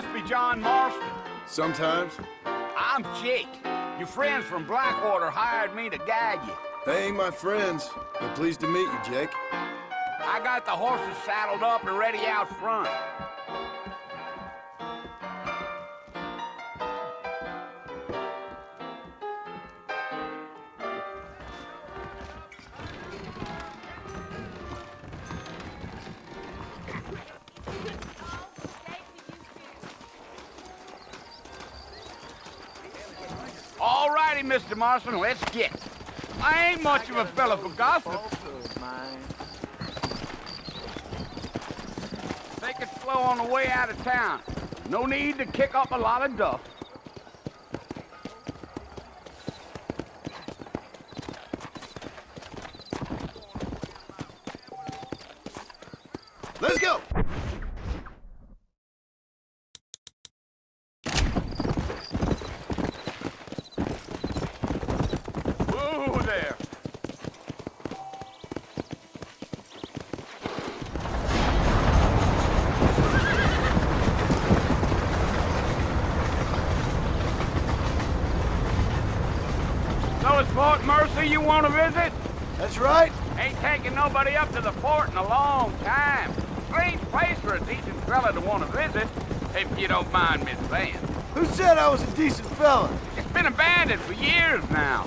must be John Marston. Sometimes. I'm Jake. Your friends from Blackwater hired me to guide you. They ain't my friends, but pleased to meet you, Jake. I got the horses saddled up and ready out front. All righty, Mr. Marston, let's get. I ain't much of a fella for gossip. Take it slow on the way out of town. No need to kick up a lot of dust. Let's go! Whoa there. So it's Fort Mercy you want to visit? That's right. Ain't taking nobody up to the fort in a long time. Strange place for a decent fella to want to visit, if you don't mind me saying. Who said I was a decent fella? It's been abandoned for years now.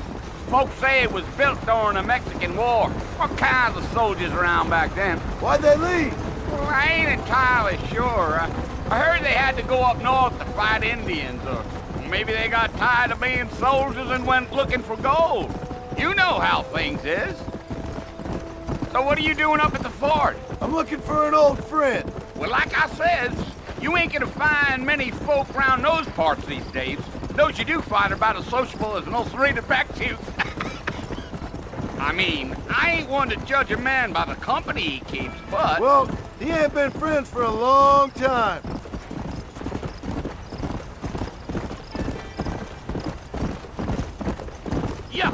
Folks say it was built during the Mexican War. What kinds of soldiers around back then? Why'd they leave? Well, I ain't entirely sure. I heard they had to go up north to fight Indians, or maybe they got tired of being soldiers and went looking for gold. You know how things is. So what are you doing up at the fort? I'm looking for an old friend. Well, like I said, you ain't gonna find many folk around those parts these days. Those you do find are about as sociable as an ulcerated back tooth. I mean, I ain't one to judge a man by the company he keeps, but... Well, he ain't been friends for a long time. Yeah.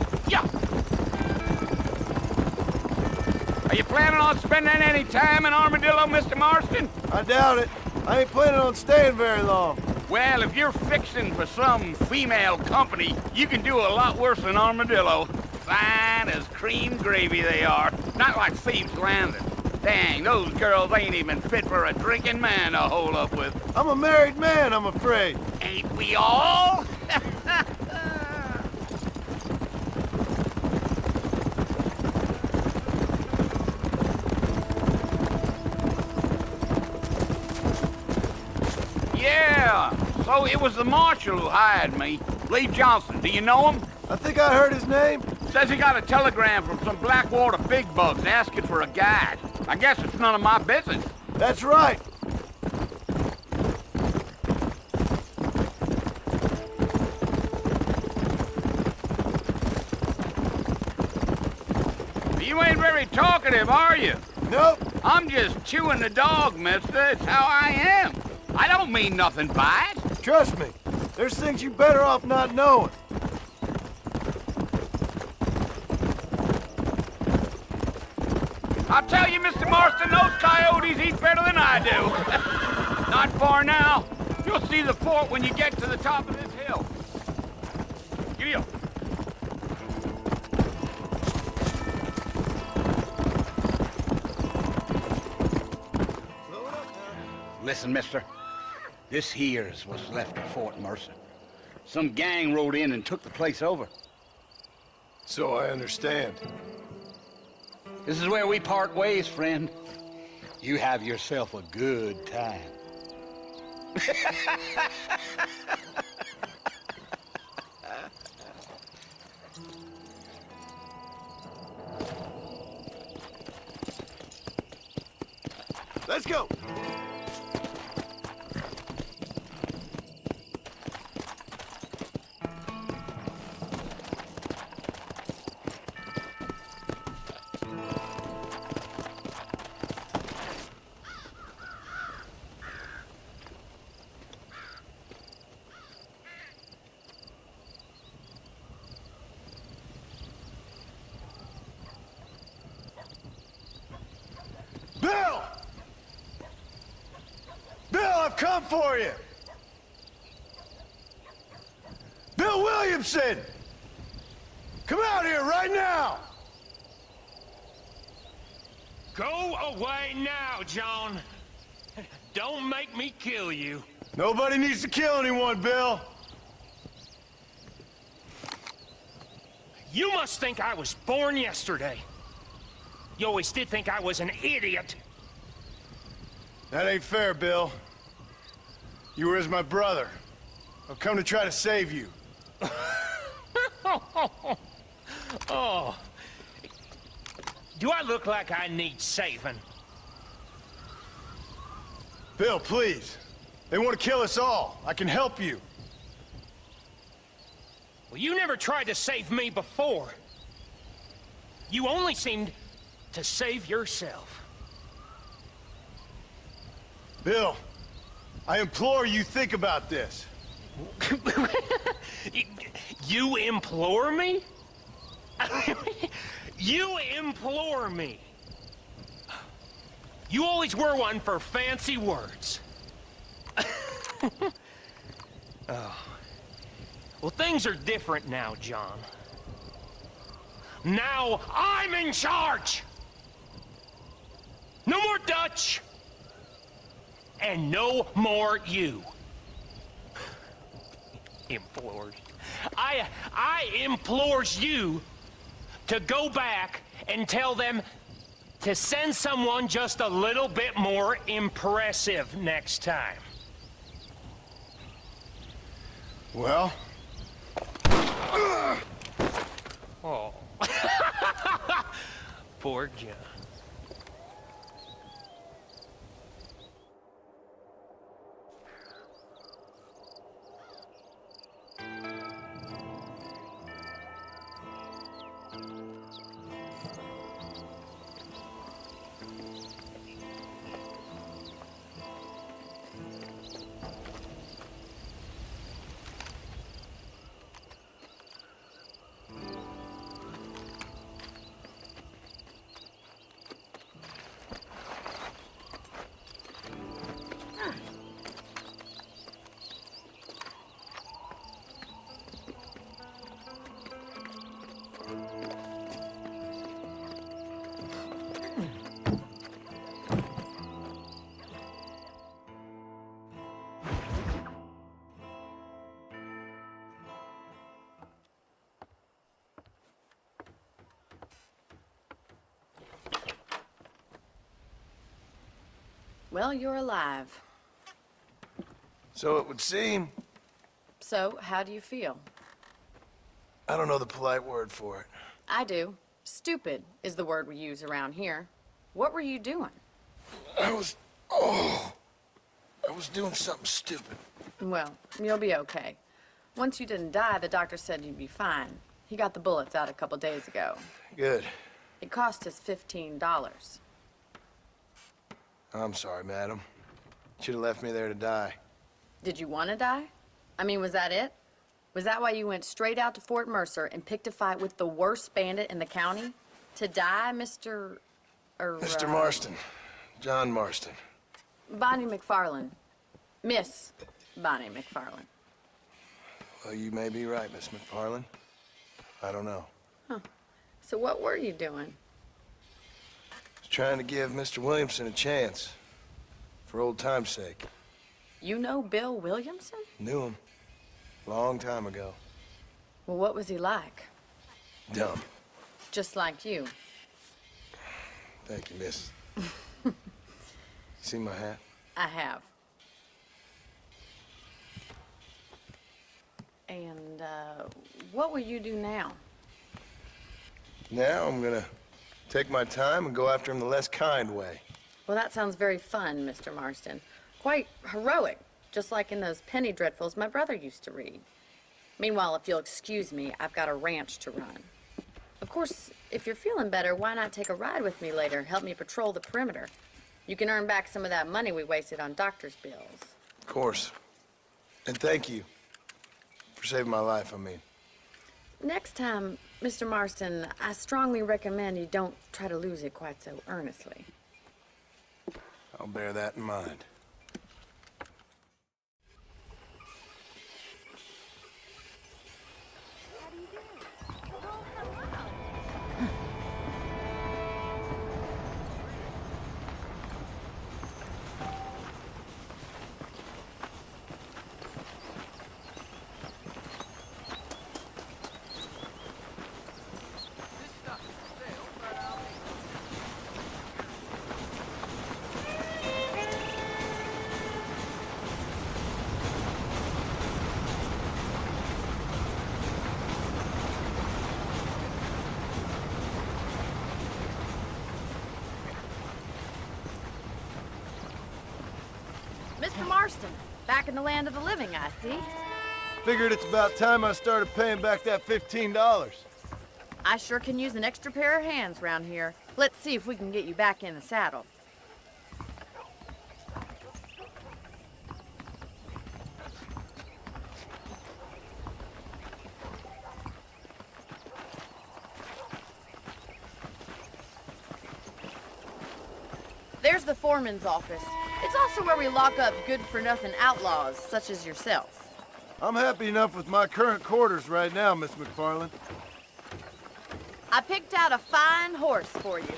Are you planning on spending any time in Armadillo, Mr. Marston? I doubt it. I ain't planning on staying very long. Well, if you're fixing for some female company, you can do a lot worse than Armadillo. Fine as cream gravy they are. Not like Thieves Landing. Dang, those girls ain't even fit for a drinking man to hole up with. I'm a married man, I'm afraid. Ain't we all? Yeah, so it was the marshal who hired me. Lee Johnson, do you know him? I think I heard his name. Says he got a telegram from some Blackwater big bugs asking for a guide. I guess it's none of my business. That's right. You ain't very talkative, are you? Nope. I'm just chewing the dog, mister. It's how I am. I don't mean nothing by it. Trust me. There's things you better off not knowing. I'll tell you, Mr. Marston, those coyotes eat better than I do. Not far now. You'll see the fort when you get to the top of this hill. Giddy up. Listen, mister. This here's what's left of Fort Mercer. Some gang rode in and took the place over. So I understand. This is where we part ways, friend. You have yourself a good time. Let's go. Bill! Bill, I've come for you! Bill Williamson! Come out here right now! Go away now, John. Don't make me kill you. Nobody needs to kill anyone, Bill. You must think I was born yesterday. You always did think I was an idiot. That ain't fair, Bill. You were as my brother. I've come to try to save you. Oh. Do I look like I need saving? Bill, please. They want to kill us all. I can help you. Well, you never tried to save me before. You only seemed to save yourself. Bill, I implore you think about this. You implore me? You implore me. You always were one for fancy words. Oh. Well, things are different now, John. Now I'm in charge! No more Dutch! And no more you. Implores. I implores you to go back and tell them to send someone just a little bit more impressive next time. Well? Oh. Poor John. Well, you're alive. So it would seem. So, how do you feel? I don't know the polite word for it. I do. Stupid is the word we use around here. What were you doing? I was doing something stupid. Well, you'll be okay. Once you didn't die, the doctor said you'd be fine. He got the bullets out a couple days ago. Good. It cost us $15. I'm sorry, madam. Should have left me there to die. Did you want to die? I mean, was that it? Was that why you went straight out to Fort Mercer and picked a fight with the worst bandit in the county? To die, Mr. Mr. Marston. John Marston. Bonnie McFarland. Miss Bonnie McFarland. Well, you may be right, Miss McFarland. I don't know. So what were you doing? I was trying to give Mr. Williamson a chance. For old time's sake. You know Bill Williamson? Knew him. Long time ago. Well, what was he like? Dumb. Just like you. Thank you, miss. See my hat? I have. And, what will you do now? Now I'm gonna take my time and go after him the less kind way. Well, that sounds very fun, Mr. Marston. Quite heroic, just like in those penny dreadfuls my brother used to read. Meanwhile, if you'll excuse me, I've got a ranch to run. Of course, if you're feeling better, why not take a ride with me later? Help me patrol the perimeter. You can earn back some of that money we wasted on doctor's bills. Of course. And thank you. For saving my life, I mean. Next time, Mr. Marston, I strongly recommend you don't try to lose it quite so earnestly. I'll bear that in mind. Mr. Marston, back in the land of the living, I see. Figured it's about time I started paying back that $15. I sure can use an extra pair of hands round here. Let's see if we can get you back in the saddle. There's the foreman's office. It's also where we lock up good-for-nothing outlaws, such as yourself. I'm happy enough with my current quarters right now, Miss McFarland. I picked out a fine horse for you.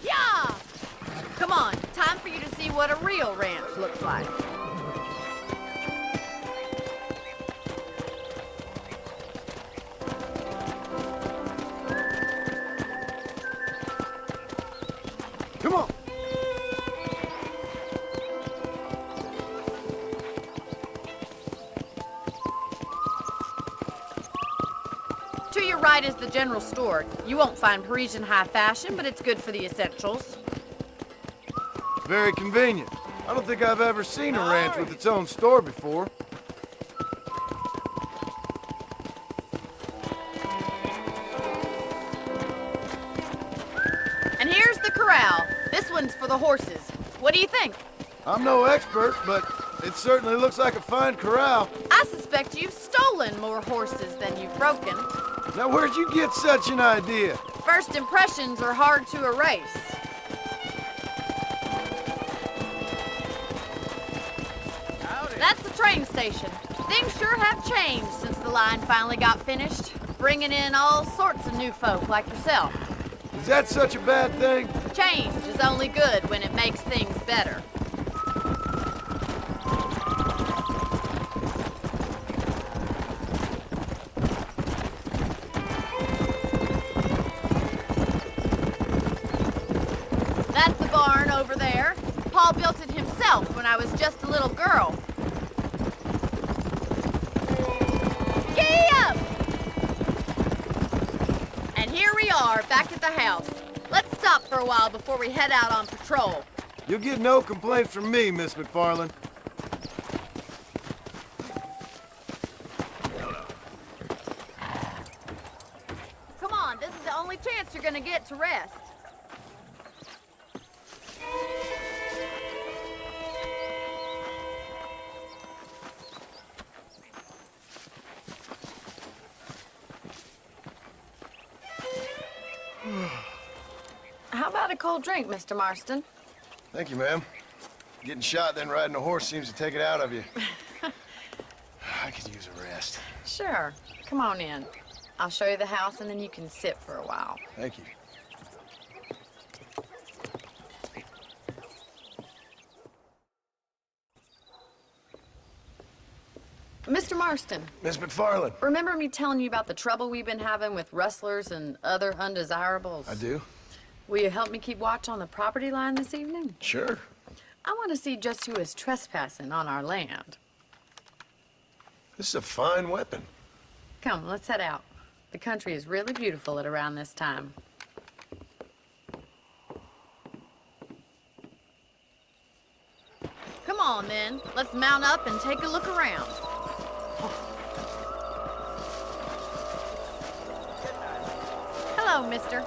Yeah! Come on, time for you to see what a real ranch looks like. Come on! To your right is the general store. You won't find Parisian high fashion, but it's good for the essentials. Very convenient. I don't think I've ever seen a ranch with its own store before. And here's the corral. This one's for the horses. What do you think? I'm no expert, but it certainly looks like a fine corral. I suspect you've stolen more horses than you've broken. Now, where'd you get such an idea? First impressions are hard to erase. That's the train station. Things sure have changed since the line finally got finished, bringing in all sorts of new folk like yourself. Is that such a bad thing? Change is only good when it makes things better. That's the barn over there. Paul built it himself when I was just a little girl. Giddy up! And here we are, back at the house. Let's stop for a while before we head out on patrol. You'll get no complaints from me, Miss McFarland. Come on, this is the only chance you're gonna get to rest. How about a cold drink, Mr. Marston? Thank you, ma'am. Getting shot, then riding a horse seems to take it out of you. I could use a rest. Sure. Come on in. I'll show you the house and then you can sit for a while. Thank you. Mr. Marston, Miss McFarland. remember me telling you about the trouble we've been having with rustlers and other undesirables? I do? Will you help me keep watch on the property line this evening? Sure. I want to see just who is trespassing on our land. This is a fine weapon. Come, let's head out. The country is really beautiful at around this time. Come on, then. Let's mount up and take a look around. Hello, mister.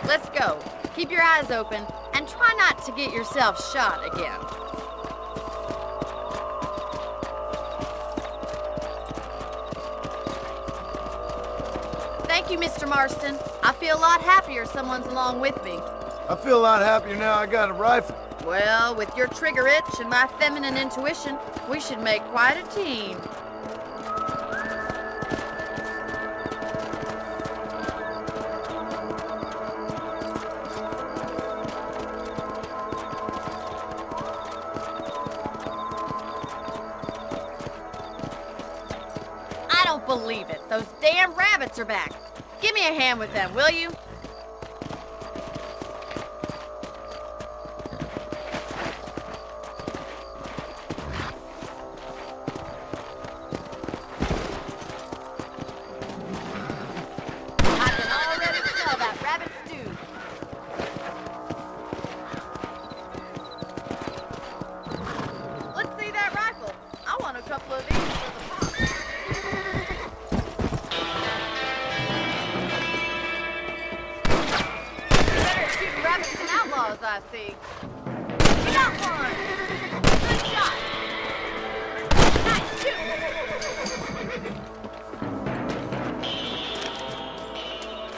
Let's go. Keep your eyes open and try not to get yourself shot again. Thank you, Mr. Marston. I feel a lot happier someone's along with me. I feel a lot happier now I got a rifle. Well, with your trigger itch and my feminine intuition, we should make quite a team. I don't believe it. Those damn rabbits are back. Give me a hand with them, will you? outlaws, I see. We got one! Good shot! Nice shoot!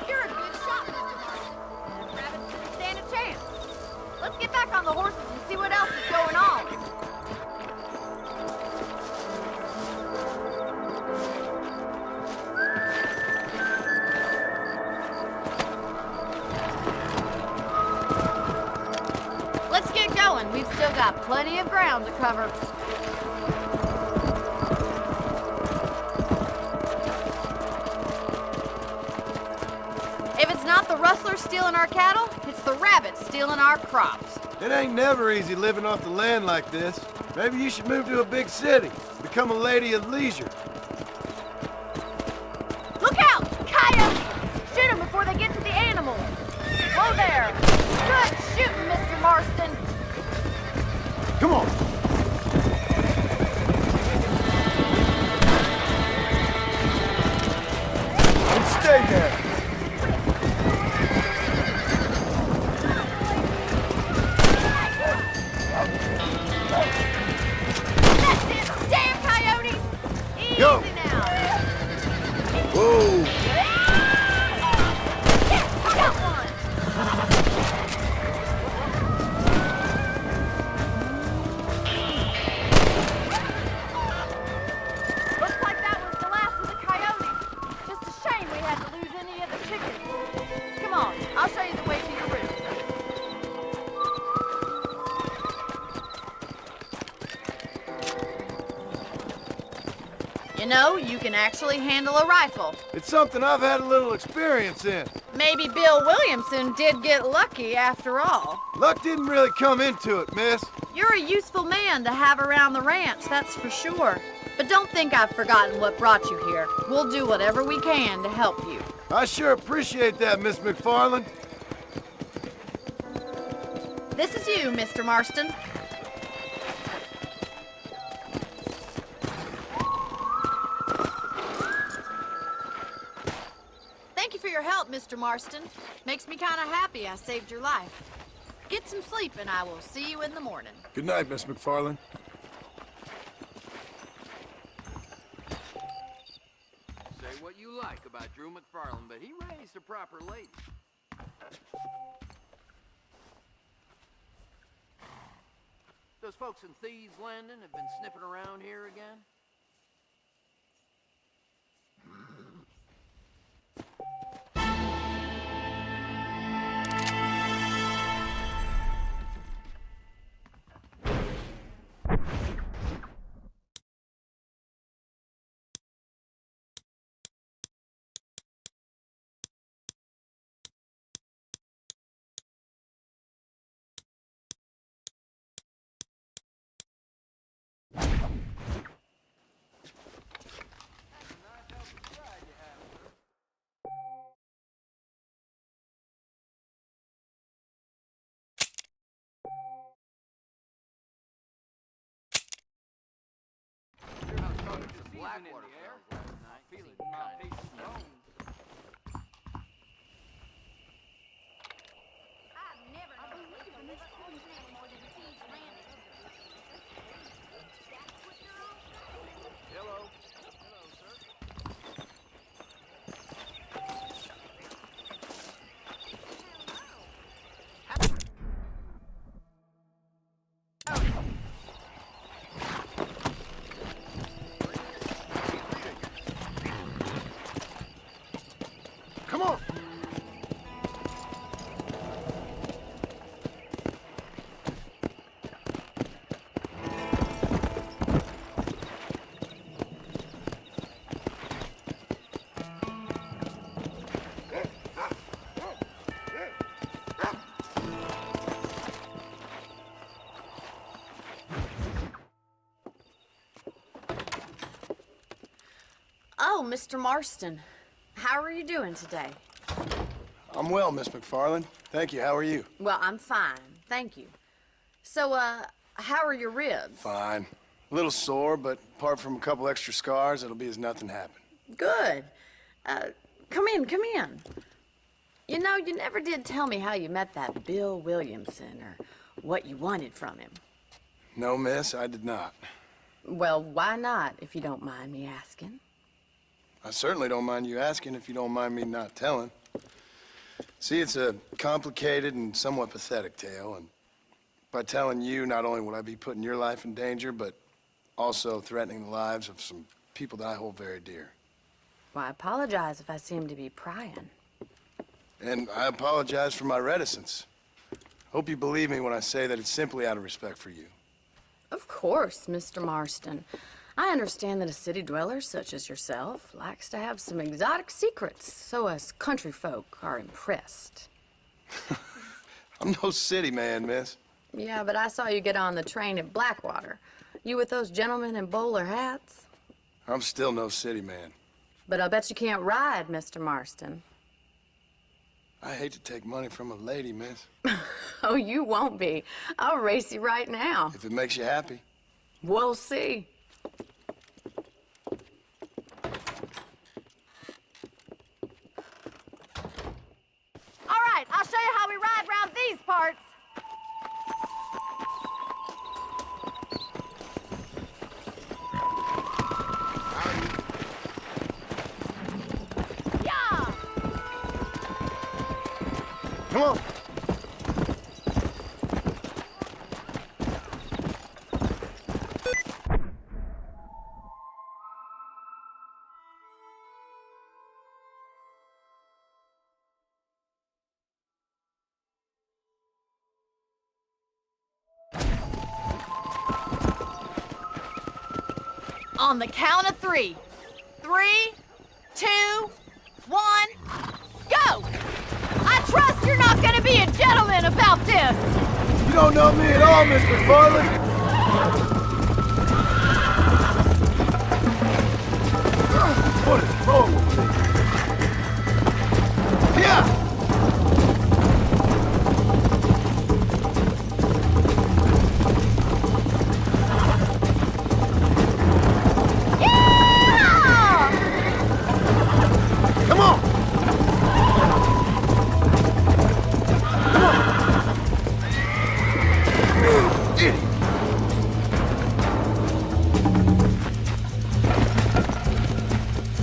You're a good shot, Mr. Martin. Rabbits didn't stand a chance. Let's get back on the horses and see what else is going on. Let's get going. We've still got plenty of ground to cover. If it's not the rustlers stealing our cattle, it's the rabbits stealing our crops. It ain't never easy living off the land like this. Maybe you should move to a big city. Become a lady of leisure. Look out! Coyotes! Shoot them before they get to the animals. Whoa there! Good shooting, Mr. Marston. Come on. And stay there. That's it! Damn coyotes! Easy Go. now. Whoa. Yeah, got one! Looks like that was the last of the coyotes. Just a shame we had to lose any of the chickens. Come on, I'll show you the way to your room. You know, you can actually handle a rifle. It's something I've had a little experience in. Maybe Bill Williamson did get lucky after all. Luck didn't really come into it, miss. You're a useful man to have around the ranch, that's for sure. But don't think I've forgotten what brought you here. We'll do whatever we can to help you. I sure appreciate that, Miss McFarland. This is you, Mr. Marston. Thank you for your help, Mr. Marston. Makes me kind of happy I saved your life. Get some sleep and I will see you in the morning. Good night, Miss McFarland. Say what you like about Drew McFarland, but he raised a proper lady. Those folks in Thieves Landing have been sniffing around here again? Blackwater last night. Feeling kind of stoned. Hello. Hello, sir. Come on. Oh, Mr. Marston. How are you doing today? I'm well, Miss McFarland. Thank you. How are you? Well, I'm fine. Thank you. So, how are your ribs? Fine. A little sore, but apart from a couple extra scars, it'll be as nothing happened. Good. Come in, come in. You know, you never did tell me how you met that Bill Williamson or what you wanted from him. No, miss, I did not. Well, why not, if you don't mind me asking? I certainly don't mind you asking if you don't mind me not telling. See, it's a complicated and somewhat pathetic tale, and by telling you, not only would I be putting your life in danger, but also threatening the lives of some people that I hold very dear. Well, I apologize if I seem to be prying. And I apologize for my reticence. Hope you believe me when I say that it's simply out of respect for you. Of course, Mr. Marston. I understand that a city dweller such as yourself likes to have some exotic secrets, so us country folk are impressed. I'm no city man, miss. Yeah, but I saw you get on the train at Blackwater. You with those gentlemen in bowler hats? I'm still no city man. But I bet you can't ride, Mr. Marston. I hate to take money from a lady, miss. Oh, you won't be. I'll race you right now. If it makes you happy. We'll see. All right, I'll show you how we ride around these parts. Yeah! Come on. On the count of 3. 3, 2, 1, go! I trust you're not gonna be a gentleman about this! You don't know me at all, Miss McFarland. What is wrong with me? Yeah! Yeah! Come on! Come on! Idiot!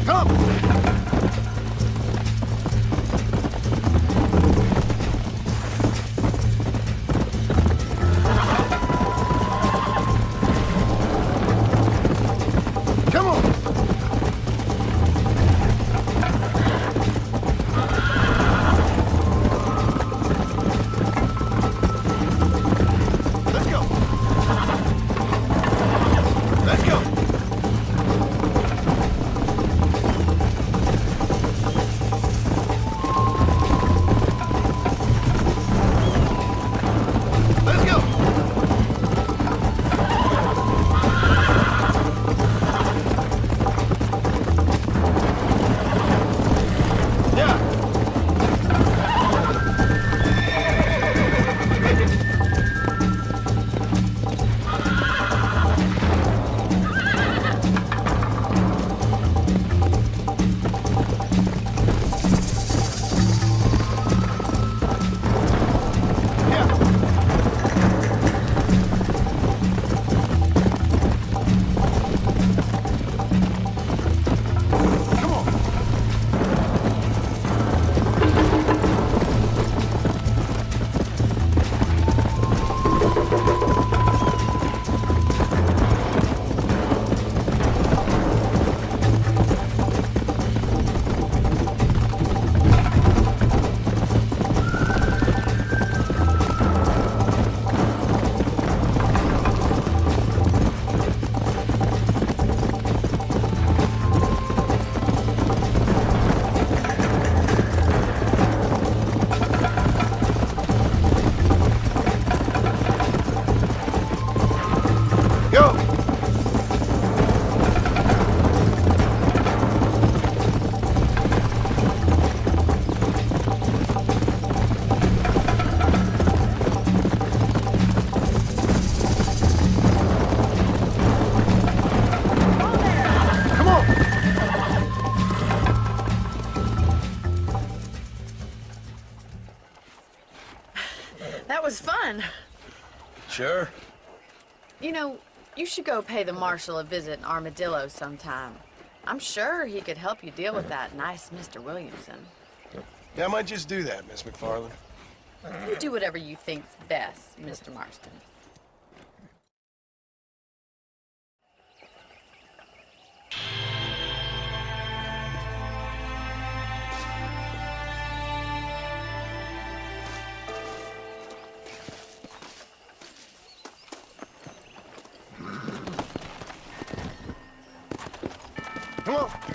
Come! fun. Sure. You know, you should go pay the marshal a visit in Armadillo sometime. I'm sure he could help you deal with that nice Mr. Williamson. Yeah, I might just do that, Miss McFarland. You do whatever you think's best, Mr. Marston. Come on.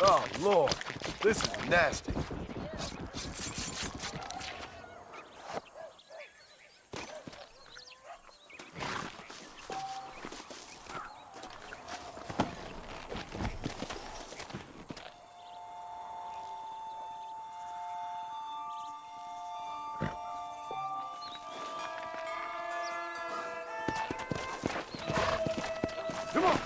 Oh, Lord. This is nasty. Come on.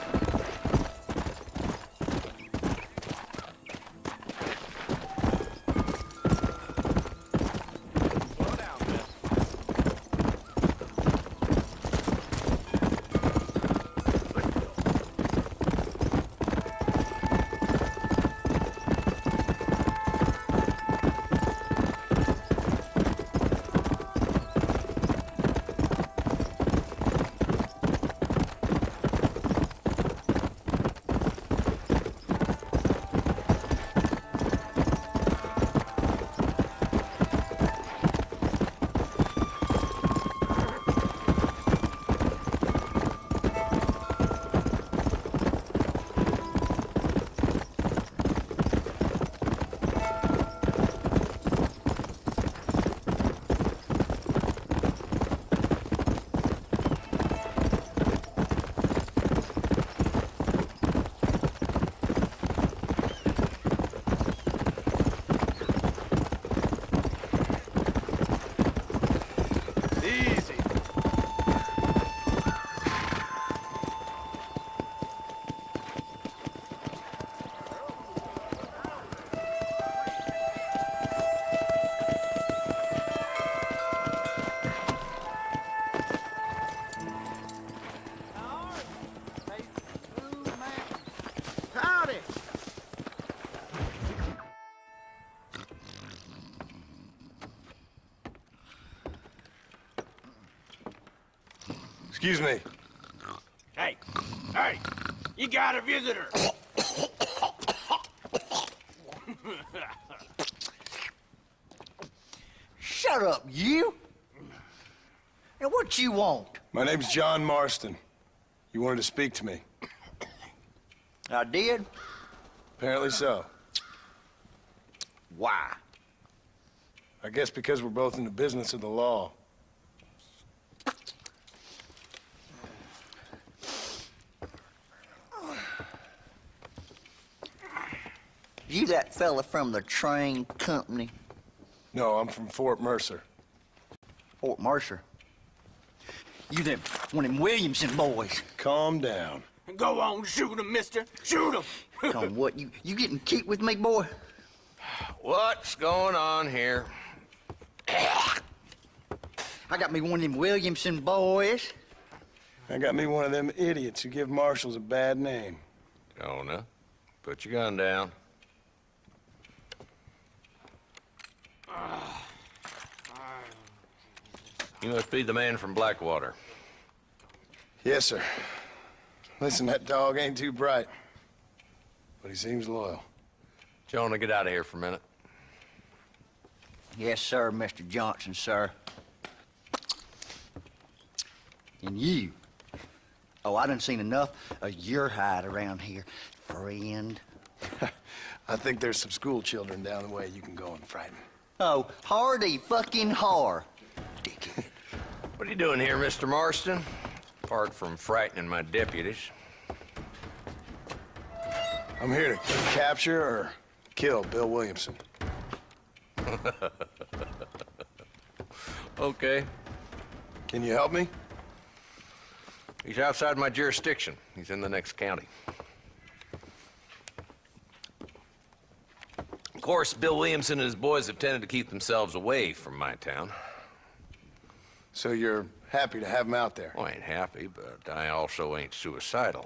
Excuse me. Hey, hey, you got a visitor. Shut up, you! And what you want? My name's John Marston. You wanted to speak to me. I did? Apparently so. Why? I guess because we're both in the business of the law. You that fella from the train company? No, I'm from Fort Mercer. Fort Mercer? You them, one of them Williamson boys. Calm down. Go on, shoot him, mister. Shoot him. Come, what, you getting cute with me, boy? What's going on here? I got me one of them Williamson boys. I got me one of them idiots who give marshals a bad name. Jonah, put your gun down. You must be the man from Blackwater. Yes, sir. Listen, that dog ain't too bright, but he seems loyal. Jonah, get out of here for a minute. Yes, sir, Mr. Johnson, sir. And you. Oh, I done seen enough of your hide around here, friend. I think there's some school children down the way you can go and frighten. Oh, hardy fucking har. Dickhead. What are you doing here, Mr. Marston? Apart from frightening my deputies. I'm here to capture or kill Bill Williamson. Okay. Can you help me? He's outside my jurisdiction. He's in the next county. Of course, Bill Williamson and his boys have tended to keep themselves away from my town. So you're happy to have him out there? Well, I ain't happy, but I also ain't suicidal.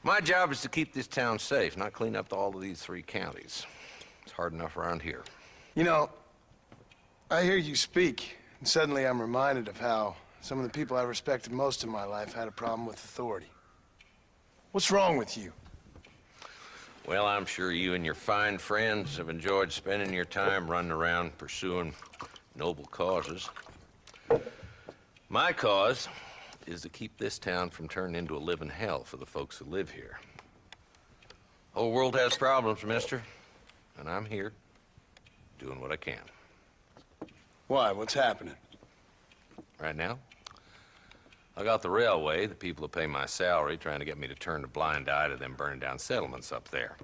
My job is to keep this town safe, not clean up all of these 3 counties. It's hard enough around here. You know, I hear you speak, and suddenly I'm reminded of how some of the people I respected most in my life had a problem with authority. What's wrong with you? Well, I'm sure you and your fine friends have enjoyed spending your time running around pursuing noble causes. My cause is to keep this town from turning into a living hell for the folks who live here. Whole world has problems, mister, and I'm here doing what I can. Why? What's happening? Right now, I got the railway, the people who pay my salary, trying to get me to turn a blind eye to them burning down settlements up there.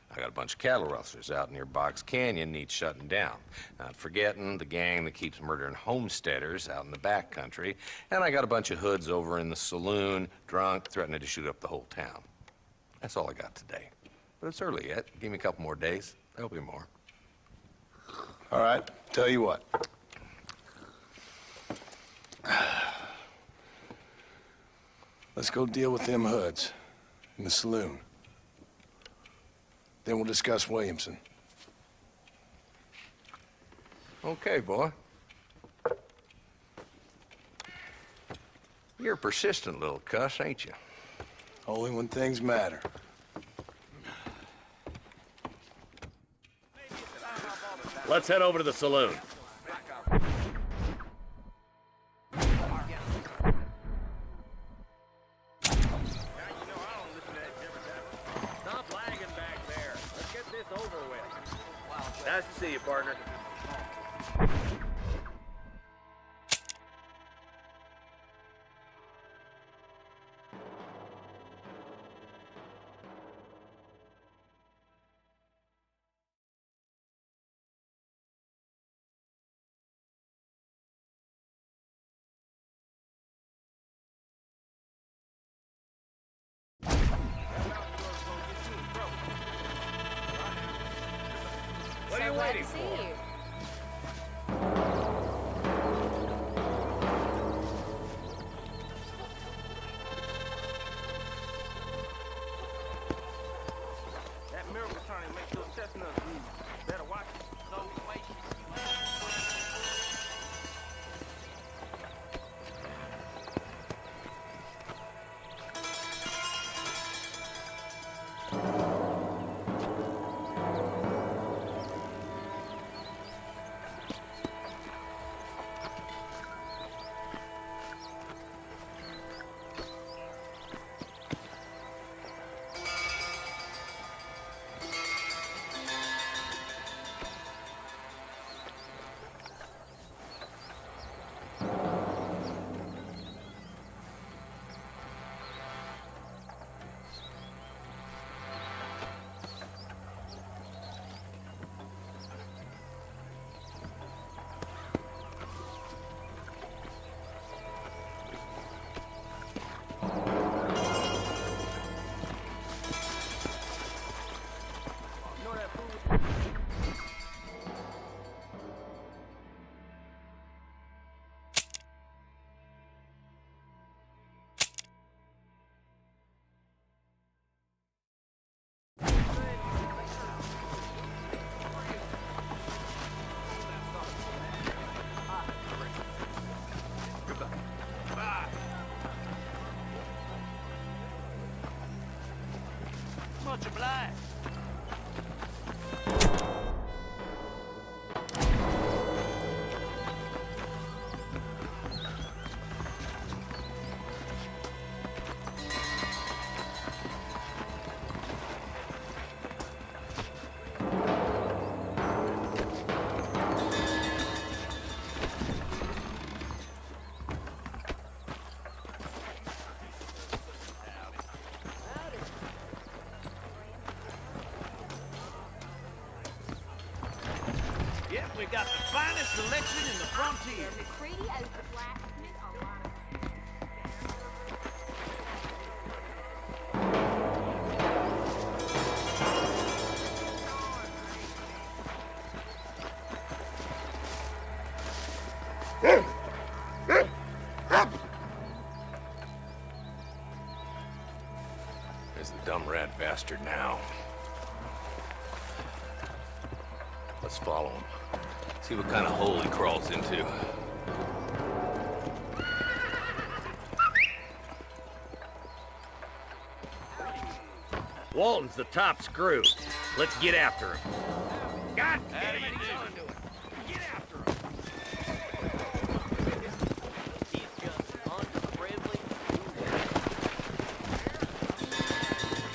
I got a bunch of cattle rustlers out near Box Canyon needs shutting down. Not forgetting the gang that keeps murdering homesteaders out in the back country. And I got a bunch of hoods over in the saloon, drunk, threatening to shoot up the whole town. That's all I got today. But it's early yet. Give me a couple more days. There'll be more. All right, tell you what. Let's go deal with them hoods in the saloon. Then we'll discuss Williamson. Okay, boy. You're a persistent little cuss, ain't you? Only when things matter. Let's head over to the saloon. Stop lagging back there. Let's get this over with. Nice to see you, partner. What are you waiting for? That miracle turning makes those chestnuts move. Better watch it. So wait. Much obliged. Yep, we got the finest selection in the frontier. There's the dumb rat bastard now. Let's follow him. See what kind of hole he crawls into. Walton's the top screw. Let's get after him. God damn it, he's onto it. Get after him. He's just unfriendly.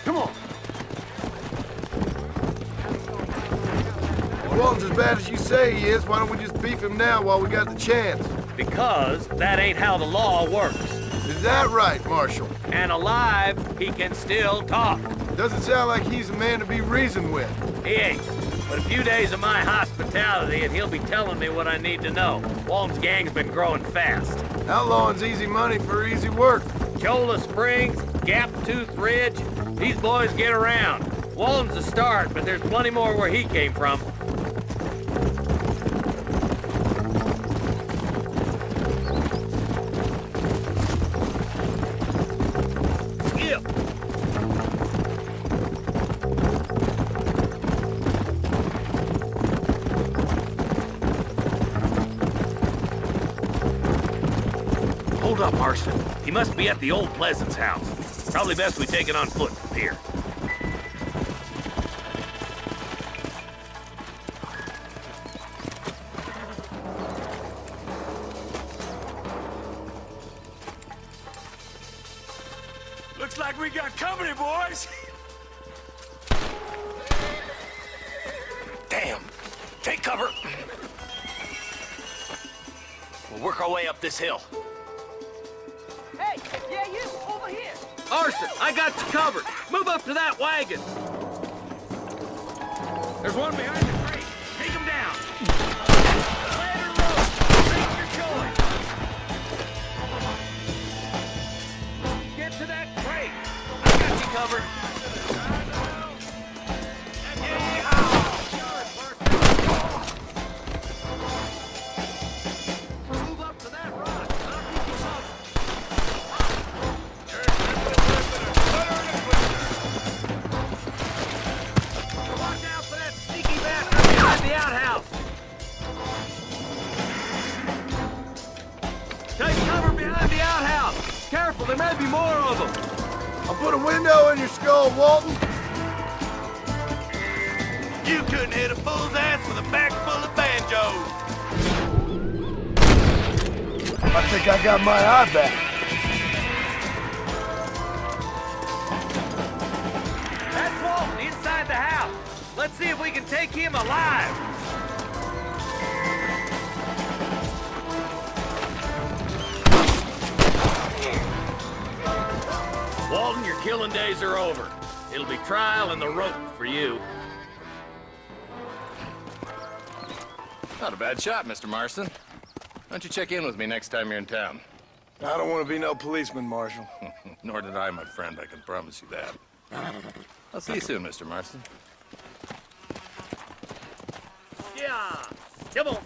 Come on. If Walton's as bad as you say he is, why don't we just beef him now while we got the chance? Because that ain't how the law works. Is that right, Marshal? And alive, he can still talk. Doesn't sound like he's a man to be reasoned with. He ain't. But a few days of my hospitality and he'll be telling me what I need to know. Walton's gang's been growing fast. Outlawing's easy money for easy work. Cholla Springs, Gap Tooth Ridge, these boys get around. Walton's a start, but there's plenty more where he came from. Hold up, Marston. He must be at the old Pleasance house. Probably best we take it on foot from here. Looks like we got company, boys. Damn! Take cover! We'll work our way up this hill. Hey, yeah, you, over here. Marston, I got you covered. Move up to that wagon. There's one behind the crate. Take him down. Ladder road. Make your choice. Get to that crate. I got you covered. Move up to that rock. I'll keep you covered. Watch out for that sneaky bastard behind the outhouse! Take cover behind the outhouse! Careful, there may be more of them! I'll put a window in your skull, Walton. You couldn't hit a fool's ass with a bag full of banjos. I think I got my eye back. That's Walton inside the house! Let's see if we can take him alive! Walton, your killing days are over. It'll be trial and the rope for you. Not a bad shot, Mr. Marston. Why don't you check in with me next time you're in town? I don't want to be no policeman, Marshal. Nor did I, my friend, I can promise you that. I'll see you soon, Mr. Marston. Yeah, come on.